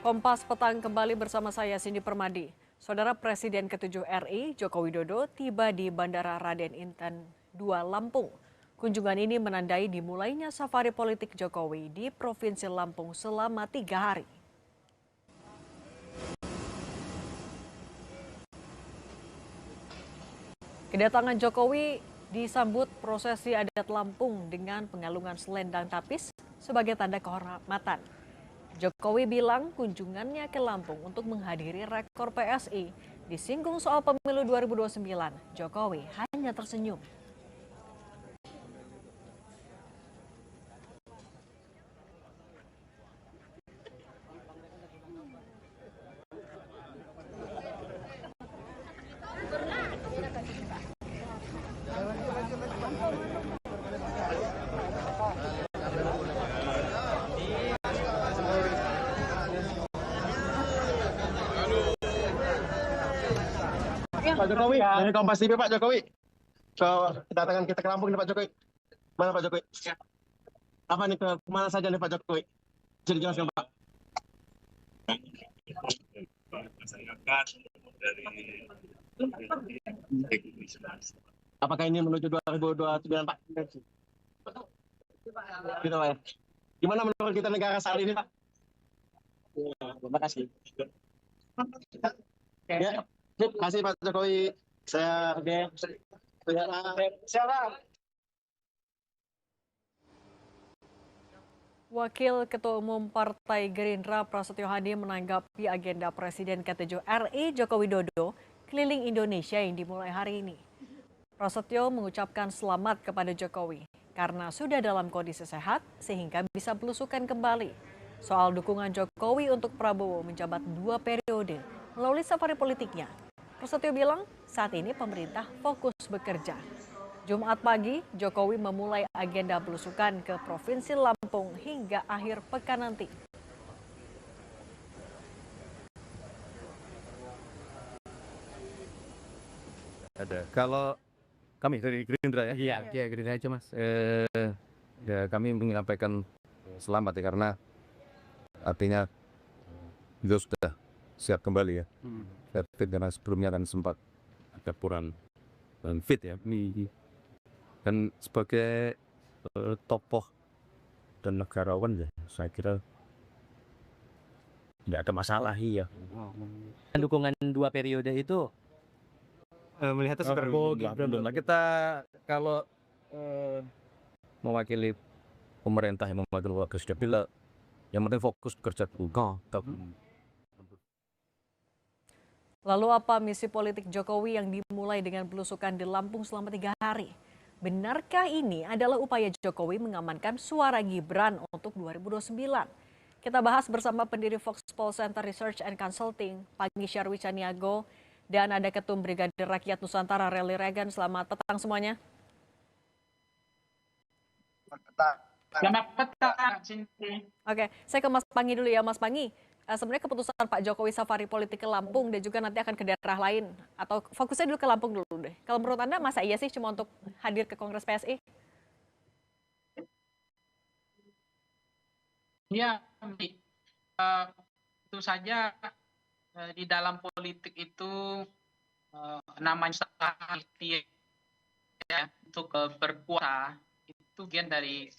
Kompas Petang kembali bersama saya Cindy Permadi. Saudara Presiden ke-7 RI Joko Widodo tiba di Bandara Raden Inten II Lampung. Kunjungan ini menandai dimulainya safari politik Jokowi di Provinsi Lampung selama 3 hari. Kedatangan Jokowi disambut prosesi adat Lampung dengan pengalungan selendang tapis sebagai tanda kehormatan. Jokowi bilang kunjungannya ke Lampung untuk menghadiri rekor PSI. Disinggung soal pemilu 2029, Jokowi hanya tersenyum. Pak Jokowi, dari Kompas TV Pak Jokowi. Kedatangan kita ke Lampung nih Pak Jokowi. Mana Pak Jokowi? Apa nih, ke mana saja nih Pak Jokowi? Bisa dijelaskan Pak? Apakah ini menuju 2029 Pak? Gitu Pak ya. Gimana menurut kita negara saat ini Pak? Terima kasih. Ya, terima kasih Pak Jokowi. Saya siapa? Wakil Ketua Umum Partai Gerindra Prasetyo Hadi menanggapi agenda Presiden ke-7 RI Joko Widodo keliling Indonesia yang dimulai hari ini. Prasetyo mengucapkan selamat kepada Jokowi karena sudah dalam kondisi sehat sehingga bisa belusukan kembali. Soal dukungan Jokowi untuk Prabowo menjabat 2 periode melalui safari politiknya. Prasetyo bilang saat ini pemerintah fokus bekerja. Jumat pagi, Jokowi memulai agenda belusukan ke Provinsi Lampung hingga akhir pekan nanti. Ada. Kalau kami dari Gerindra ya? Iya, Gerindra aja Mas. Ya kami menyampaikan selamat ya karena artinya beliau sudah siap kembali ya. Fit karena sebelumnya kan sempat ada kurang dan fit ya. Dan sebagai tokoh dan negarawan ya, saya kira tidak ada masalah ya. Dukungan 2 periode itu melihatnya seperti Belum lah. Kita kalau mewakili pemerintah yang mewakili warga sudah bilang yang penting fokus bekerja dulu. Lalu apa misi politik Jokowi yang dimulai dengan belusukan di Lampung selama 3 hari? Benarkah ini adalah upaya Jokowi mengamankan suara Gibran untuk 2029? Kita bahas bersama pendiri Foxpol Center Research and Consulting, Pagi Syarwi Caniago, dan ada Ketum Brigadir Rakyat Nusantara Rally Regan. Selamat petang semuanya. Selamat petang, Cindy. Oke, saya ke Mas Pangi dulu ya, Mas Pangi. Sebenarnya keputusan Pak Jokowi safari politik ke Lampung dan juga nanti akan ke daerah lain atau fokusnya dulu ke Lampung dulu deh. Kalau menurut Anda masa iya sih cuma untuk hadir ke Kongres PSI? Ya, tentu saja di dalam politik itu namanya ikhtiar ya, untuk berkuasa itu bagian dari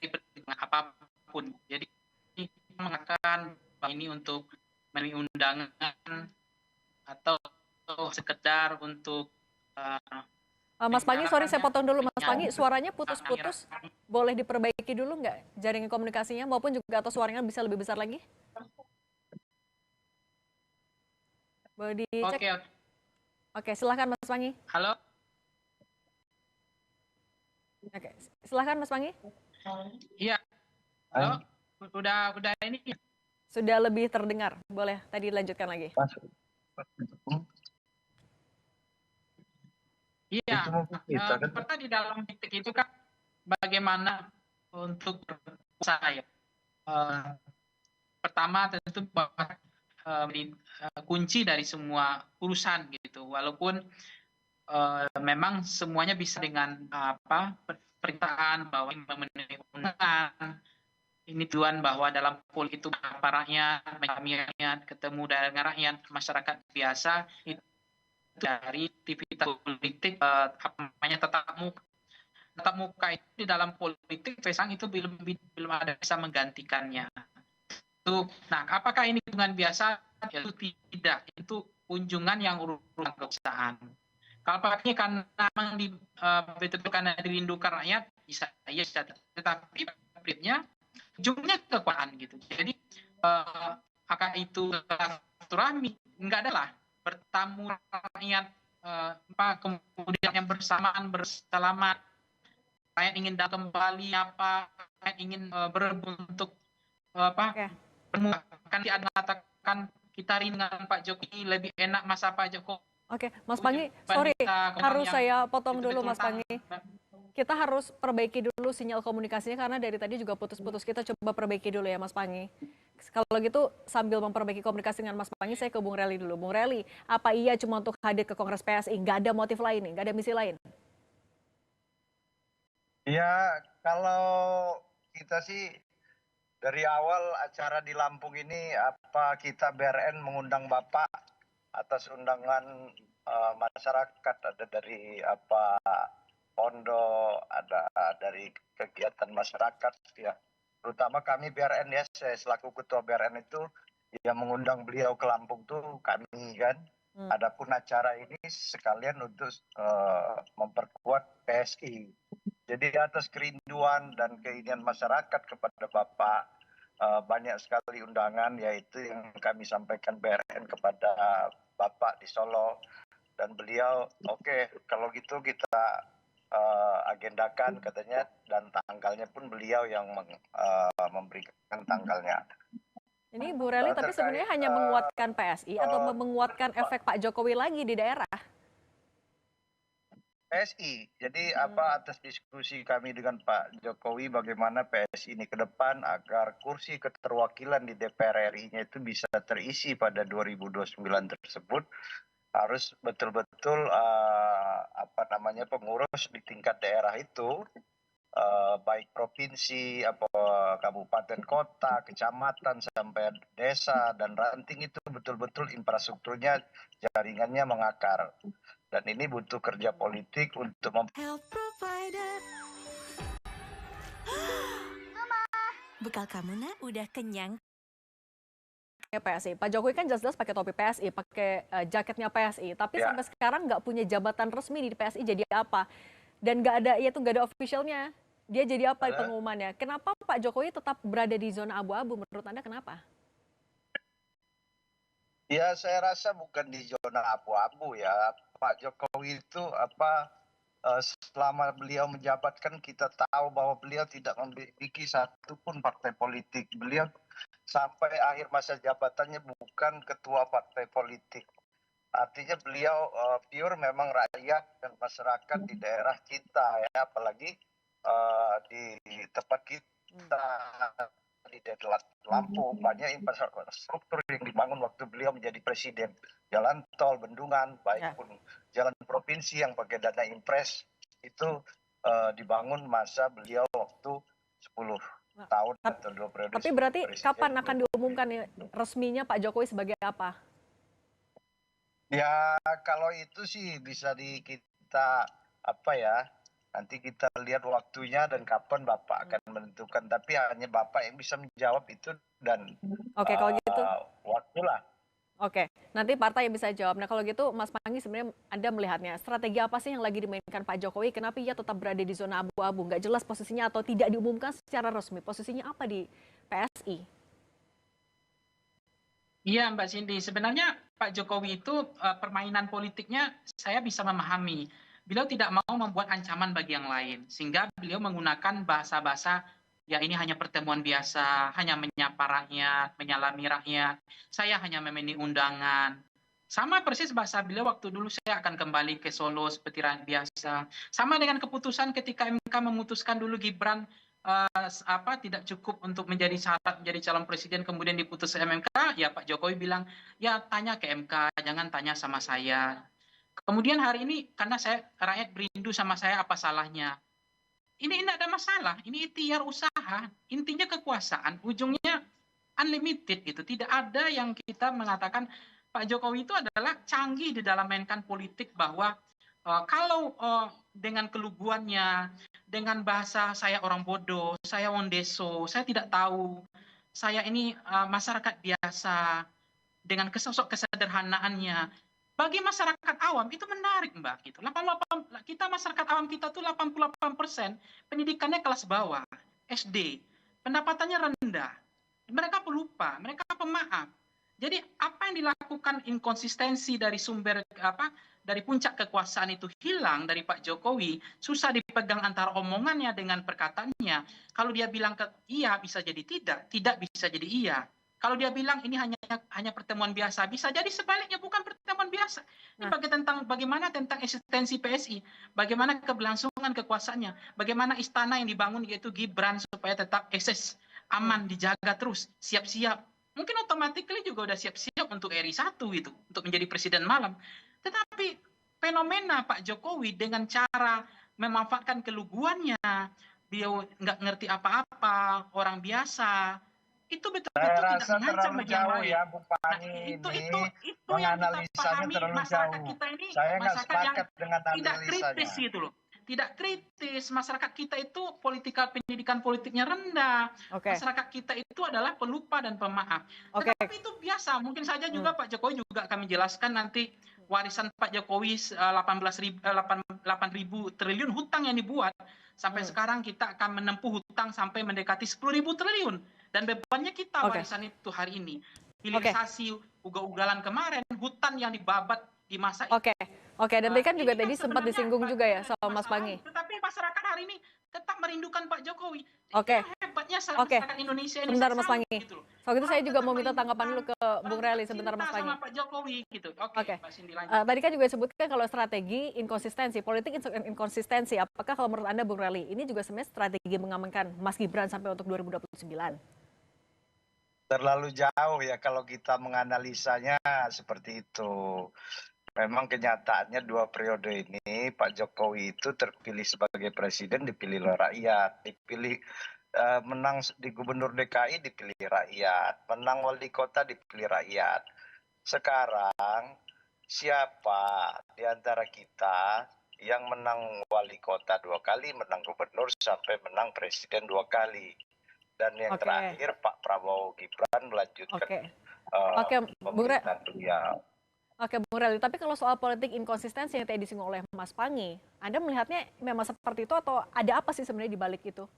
pertimbangan apapun. Jadi mengatakan bahwa ini untuk memenuhi undangan atau sekedar untuk Mas Pangi, sorry saya potong dulu Mas Pangi, suaranya putus-putus. Boleh diperbaiki dulu nggak jaringan komunikasinya maupun juga atau suaranya bisa lebih besar lagi? Boleh dicek? Oke, silakan Mas Pangi. Halo. Oke, silakan Mas Pangi. Iya. Halo. Udah ini. Sudah lebih terdengar. Boleh tadi lanjutkan lagi. Iya. Karena di dalam politik itu kan bagaimana untuk berkuasa ya. Pertama tentu bahwa kunci dari semua urusan gitu. Walaupun memang semuanya bisa dengan perintahan bahwa memenuhi undangan ini tujuan bahwa dalam politik itu apa rakyat, rakyat, ketemu dengan rakyat, masyarakat biasa itu dari aktivitas politik apa namanya tetap muka itu di dalam politik sekarang itu belum ada bisa menggantikannya. Nah, apakah ini kunjungan biasa? Itu tidak, itu kunjungan yang urusan kebangsaan. Kalau pakainya karena memang betul-betul karena dirindukan rakyat, bisa ya, tetapi prinsipnya ujungnya kekuasaan gitu. Jadi apakah itu silaturahmi? Enggak ada lah bertamu rakyat kemudian yang bersamaan bersalamat, rakyat ingin datang kembali apa, rakyat ingin berebut untuk kan dia mengatakan kita rindu dengan Pak Jokowi, lebih enak masa Pak Jokowi. Oke, Mas Pangi, sorry, harus saya potong dulu Mas Pangi. Kita harus perbaiki dulu sinyal komunikasinya karena dari tadi juga putus-putus. Kita coba perbaiki dulu ya Mas Pangi. Kalau gitu sambil memperbaiki komunikasi dengan Mas Pangi, saya ke Bung Reli dulu. Bung Reli, apa iya cuma untuk hadir ke Kongres PSI? Nggak ada motif lain nih, nggak ada misi lain? Ya, kalau kita sih dari awal acara di Lampung ini kita BRN mengundang Bapak atas undangan masyarakat, ada dari pondok, ada dari kegiatan masyarakat ya. Terutama kami BRN ya, saya selaku ketua BRN itu yang mengundang beliau ke Lampung tuh kami kan. Adapun acara ini sekalian untuk memperkuat PSI. Jadi atas kerinduan dan keinginan masyarakat kepada Bapak, banyak sekali undangan, yaitu yang kami sampaikan BRN kepada Bapak di Solo. Dan beliau, oke, kalau gitu kita agendakan katanya, dan tanggalnya pun beliau yang memberikan tanggalnya. Ini Bu Reli, tapi sebenarnya hanya menguatkan PSI atau menguatkan efek Pak Jokowi lagi di daerah? PSI. Jadi atas diskusi kami dengan Pak Jokowi bagaimana PSI ini ke depan agar kursi keterwakilan di DPR RI-nya itu bisa terisi pada 2029 tersebut, harus betul-betul pengurus di tingkat daerah itu, baik provinsi, kabupaten, kota, kecamatan sampai desa dan ranting itu betul-betul infrastrukturnya, jaringannya mengakar. Dan ini butuh kerja politik untuk Health provider. Mama, bekal kamu nak udah kenyang. PSI. Pak Jokowi kan jelas-jelas pakai topi PSI, pakai jaketnya PSI, tapi sampai sekarang nggak punya jabatan resmi di PSI, jadi apa? Dan nggak ada officialnya. Dia jadi apa di pengumumannya? Kenapa Pak Jokowi tetap berada di zona abu-abu? Menurut Anda kenapa? Ya, saya rasa bukan di zona abu-abu ya. Pak Jokowi itu selama beliau menjabat kan kita tahu bahwa beliau tidak memiliki satupun partai politik. Beliau sampai akhir masa jabatannya bukan ketua partai politik. Artinya beliau pure memang rakyat dan masyarakat di daerah kita ya, apalagi di tempat kita di Lampung banyak infrastruktur yang dibangun waktu beliau menjadi presiden. Jalan tol, bendungan, baik pun jalan provinsi yang pakai dana impres itu dibangun masa beliau waktu 10 tahun atau 2 periode. Tapi berarti kapan akan diumumkan resminya Pak Jokowi sebagai apa? Ya kalau itu sih bisa kita nanti kita lihat waktunya dan kapan Bapak akan menentukan. Tapi hanya Bapak yang bisa menjawab itu dan kalau gitu waktulah. Oke, nanti partai yang bisa jawab. Nah kalau gitu Mas Pangi, sebenarnya Anda melihatnya strategi apa sih yang lagi dimainkan Pak Jokowi? Kenapa ia tetap berada di zona abu-abu? Nggak jelas posisinya atau tidak diumumkan secara resmi. Posisinya apa di PSI? Iya Mbak Cindy, sebenarnya Pak Jokowi itu permainan politiknya saya bisa memahami. Beliau tidak mau membuat ancaman bagi yang lain, sehingga beliau menggunakan bahasa-bahasa, ya ini hanya pertemuan biasa, hanya menyapa rakyat, menyalami rakyat, saya hanya memenuhi undangan. Sama persis bahasa beliau waktu dulu saya akan kembali ke Solo seperti rakyat biasa. Sama dengan keputusan ketika MK memutuskan dulu Gibran tidak cukup untuk menjadi syarat menjadi calon presiden, kemudian diputus MK, ya Pak Jokowi bilang, ya tanya ke MK, jangan tanya sama saya. Kemudian hari ini karena rakyat berindu sama saya, apa salahnya? ini tidak ada masalah. Ini ikhtiar usaha. Intinya kekuasaan, ujungnya unlimited gitu. Tidak ada yang kita mengatakan Pak Jokowi itu adalah canggih di dalam mainkan politik bahwa kalau dengan keluguannya, dengan bahasa saya orang bodoh, saya wondeso, saya tidak tahu, saya ini masyarakat biasa, dengan sosok kesederhanaannya, bagi masyarakat awam itu menarik, Mbak. Gitu. 88, kita masyarakat awam kita tuh 88% pendidikannya kelas bawah, SD, pendapatannya rendah. Mereka pelupa, mereka pemaaf. Jadi apa yang dilakukan inkonsistensi dari sumber dari puncak kekuasaan itu hilang dari Pak Jokowi, susah dipegang antara omongannya dengan perkataannya. Kalau dia bilang iya bisa jadi tidak, tidak bisa jadi iya. Kalau dia bilang ini hanya pertemuan biasa, bisa jadi sebaliknya bukan pertemuan biasa. Ini bagaimana tentang eksistensi PSI, bagaimana keberlangsungan kekuasaannya, bagaimana istana yang dibangun yaitu Gibran supaya tetap eksis, aman, dijaga terus, siap-siap. Mungkin otomatis juga udah siap-siap untuk RI 1 gitu, untuk menjadi presiden malam. Tetapi fenomena Pak Jokowi dengan cara memanfaatkan keluguannya, beliau nggak ngerti apa-apa, orang biasa, itu betul-betul tidak mengancam bagi yang lain. Ya, Bung Pani, itu yang kita pahami, masyarakat kita ini masyarakat yang tidak kritis gitu loh. Tidak kritis, masyarakat kita itu pendidikan politiknya rendah. Masyarakat kita itu adalah pelupa dan pemaaf. Tetapi itu biasa, mungkin saja juga Pak Jokowi juga akan menjelaskan nanti warisan Pak Jokowi 8.000 triliun hutang yang dibuat. Sampai sekarang kita akan menempuh hutang sampai mendekati 10.000 triliun. Dan bebannya kita warisan itu hari ini. Hilirisasi ugal-ugalan kemarin, hutan yang dibabat di masa itu. Dan tadi tadi sempat disinggung juga ya soal Mas Pangi. Tetapi masyarakat hari ini tetap merindukan Pak Jokowi. Hebatnya masyarakat Indonesia ini. Sebentar Mas Pangi. Gitu. Soal itu saya juga mau minta tanggapan dulu ke Bung Rally sebentar Mas Pangi. Sama Pak Jokowi gitu. Tadi kan juga disebutkan kalau strategi inkonsistensi, politik inkonsistensi. Apakah kalau menurut Anda Bung Rally ini juga sebenarnya strategi mengamankan Mas Gibran sampai untuk 2029? Terlalu jauh ya kalau kita menganalisanya seperti itu. Memang kenyataannya 2 periode ini Pak Jokowi itu terpilih sebagai presiden dipilih oleh rakyat, dipilih menang di gubernur DKI dipilih rakyat, menang wali kota dipilih rakyat. Sekarang siapa di antara kita yang menang wali kota 2 kali, menang gubernur sampai menang presiden 2 kali? Dan yang terakhir Pak Prabowo Gibran melanjutkan pemerintahan beliau. Bung Rally, tapi kalau soal politik inkonsistensi yang tadi disinggung oleh Mas Pangi, Anda melihatnya memang seperti itu atau ada apa sih sebenarnya di balik itu?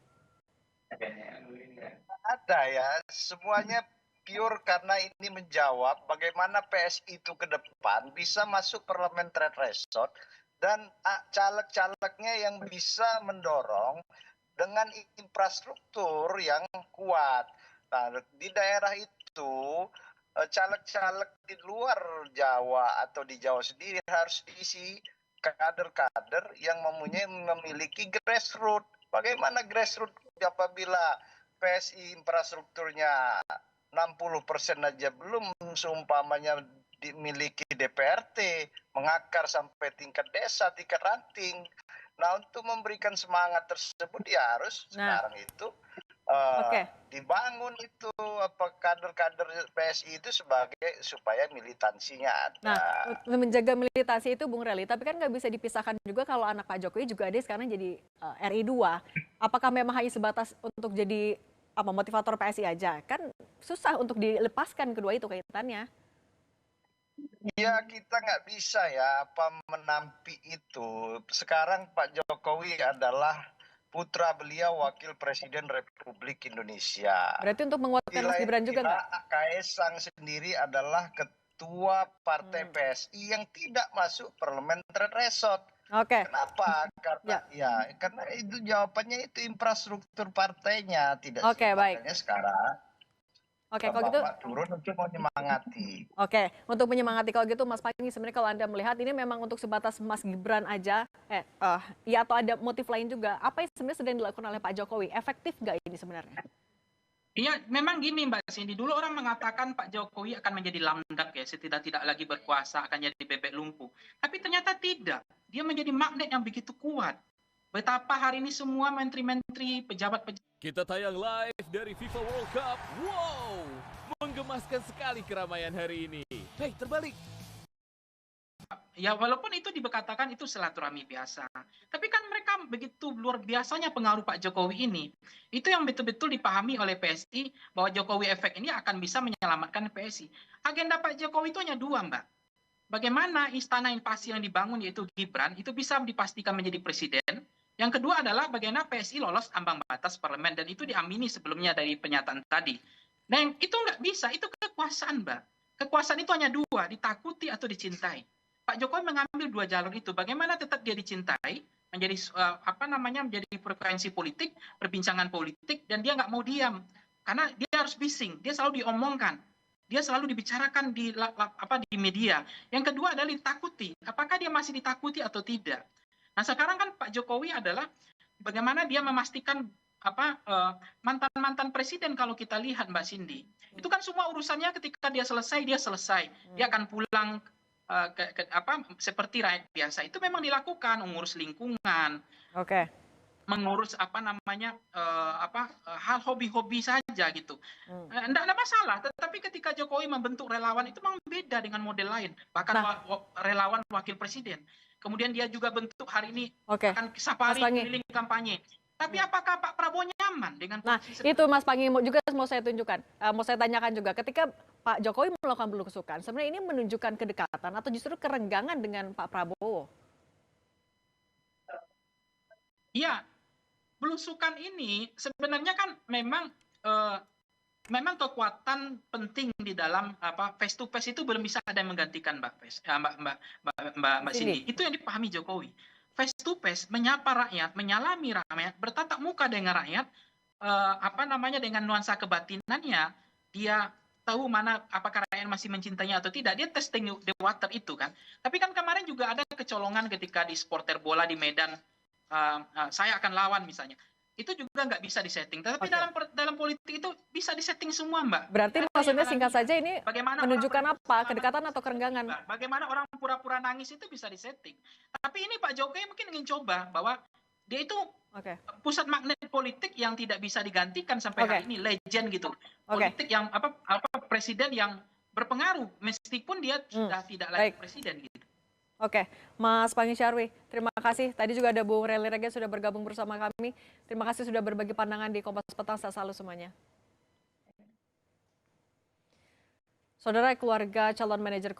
Ada ya, semuanya pure karena ini menjawab bagaimana PSI itu ke depan bisa masuk parliamentary threshold dan caleg-calegnya yang bisa mendorong dengan infrastruktur yang kuat. Nah, di daerah itu caleg-caleg di luar Jawa atau di Jawa sendiri harus diisi kader-kader yang memiliki grassroots. Bagaimana grassroots apabila PSI infrastrukturnya 60% aja belum, seumpamanya dimiliki DPRT, mengakar sampai tingkat desa, tingkat ranting. Nah, untuk memberikan semangat tersebut ya harus sekarang itu dibangun itu kader-kader PSI itu supaya militansinya ada. Nah, menjaga militasi itu Bung Rally, tapi kan nggak bisa dipisahkan juga kalau anak Pak Jokowi juga ada sekarang jadi RI 2. Apakah memang hanya sebatas untuk jadi motivator PSI aja? Kan susah untuk dilepaskan kedua itu kaitannya. Ya kita nggak bisa ya menampi itu. Sekarang Pak Jokowi adalah putra beliau Wakil Presiden Republik Indonesia. Berarti untuk menguatkan Mas Gibran juga nggak? Kaisang sendiri adalah ketua partai PSI yang tidak masuk parliamentary threshold. Kenapa? Karena itu jawabannya itu infrastruktur partainya tidak. Baik. Sekarang. Kalau gitu turun untuk menyemangati. Untuk menyemangati kalau gitu Mas Pangi, sebenarnya kalau Anda melihat ini memang untuk sebatas Mas Gibran aja, ya atau ada motif lain juga, apa yang sebenarnya sedang dilakukan oleh Pak Jokowi? Efektif nggak ini sebenarnya? Iya, memang gini Mbak Cindy. Dulu orang mengatakan Pak Jokowi akan menjadi lamdak ya, tidak lagi berkuasa, akan jadi bebek lumpuh. Tapi ternyata tidak. Dia menjadi magnet yang begitu kuat. Betapa hari ini semua menteri-menteri, pejabat-pejabat Kita tayang live dari FIFA World Cup. Wow, menggemaskan sekali keramaian hari ini. Hei, terbalik. ya walaupun itu dikatakan itu silaturahmi biasa, tapi kan mereka begitu luar biasanya pengaruh Pak Jokowi ini. Itu yang betul-betul dipahami oleh PSI bahwa Jokowi efek ini akan bisa menyelamatkan PSI. Agenda Pak Jokowi itu hanya dua, Mbak. Bagaimana istana invasi yang dibangun yaitu Gibran itu bisa dipastikan menjadi presiden. Yang kedua adalah bagaimana PSI lolos ambang batas parlemen dan itu diamini sebelumnya dari pernyataan tadi. Nah, yang itu nggak bisa, itu kekuasaan, Mbak. Kekuasaan itu hanya dua, ditakuti atau dicintai. Pak Jokowi mengambil dua jalur itu. Bagaimana tetap dia dicintai, menjadi menjadi frekuensi politik, perbincangan politik, dan dia nggak mau diam, karena dia harus bising, dia selalu diomongkan, dia selalu dibicarakan di media. Yang kedua adalah ditakuti. Apakah dia masih ditakuti atau tidak? Nah, sekarang kan Pak Jokowi adalah bagaimana dia memastikan mantan-mantan presiden kalau kita lihat Mbak Cindy. Itu kan semua urusannya ketika dia selesai. Dia akan pulang seperti rakyat biasa. Itu memang dilakukan, mengurus lingkungan. Oke. Mengurus hal hobi-hobi saja gitu. Tidak ada masalah, tetapi ketika Jokowi membentuk relawan itu memang beda dengan model lain. Bahkan relawan wakil presiden. Kemudian dia juga bentuk hari ini akan safari keliling kampanye. Tapi apakah Pak Prabowo nyaman dengan posisi itu Mas Pangi juga mau saya tunjukkan, mau saya tanyakan juga, ketika Pak Jokowi melakukan belusukan, sebenarnya ini menunjukkan kedekatan atau justru kerenggangan dengan Pak Prabowo? Iya, belusukan ini sebenarnya kan memang kekuatan penting di dalam face to face itu belum bisa ada yang menggantikan Mbak Cindy. Itu yang dipahami Jokowi. Face to face menyapa rakyat, menyalami rakyat, bertatap muka dengan rakyat, dengan nuansa kebatinannya, dia tahu mana apakah rakyat masih mencintainya atau tidak. Dia testing the water itu kan. Tapi kan kemarin juga ada kecolongan ketika di supporter bola di Medan, saya akan lawan misalnya. Itu juga nggak bisa disetting. Tapi dalam politik itu bisa disetting semua, Mbak. Berarti maksudnya singkat saja ini menunjukkan apa? Kedekatan atau kerenggangan? Bagaimana orang pura-pura nangis itu bisa disetting. Tapi ini Pak Jokowi mungkin ingin coba bahwa dia itu pusat magnet politik yang tidak bisa digantikan sampai hari ini, legend gitu. Politik yang presiden yang berpengaruh meskipun dia sudah tidak lagi presiden gitu. Oke, Mas Pangi Syarwi, terima kasih. Tadi juga ada Bung Rely Rega sudah bergabung bersama kami. Terima kasih sudah berbagi pandangan di Kompas Petang. Sehat selalu semuanya. Saudara, keluarga calon manajer